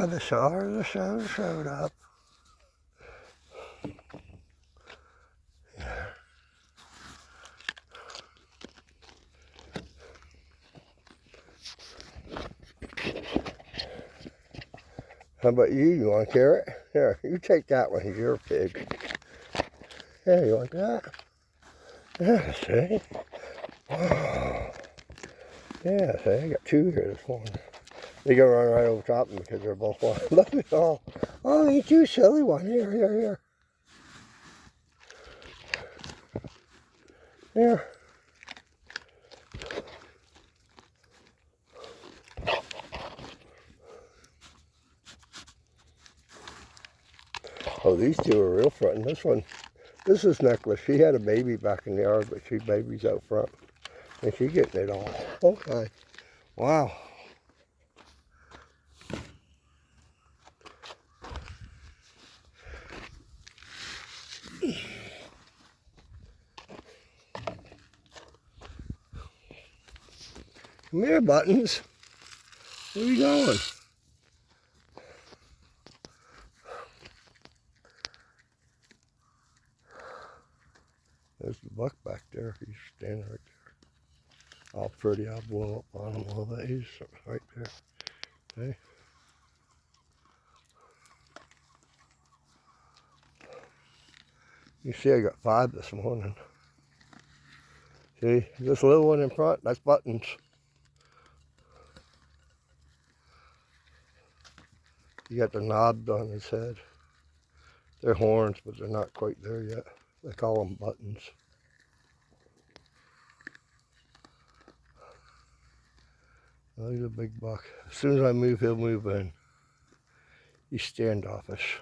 Oh, the sun showed up. Yeah. How about you? You want a carrot? Here, you take that one. You're a pig. Yeah, you want that? Yeah, see? Oh. Yeah, see, I got two here this morning. They go run right over top of them because they're both one. Look at all. Oh, ain't you silly one? Here, here, here. Here. Oh, these two are real front. This is Necklace. She had a baby back in the yard, but she baby's out front. And she's getting it all. Okay. Wow. Come here, Buttons. Where are you going? There's the buck back there. He's standing right there. All pretty. I'll blow up on him a little bit. He's right there. Okay. You see I got 5 this morning. See, this little one in front, that's Buttons. He got the knobs on his head. They're horns, but they're not quite there yet. They call them Buttons. Oh, he's a big buck. As soon as I move, he'll move in. He's standoffish.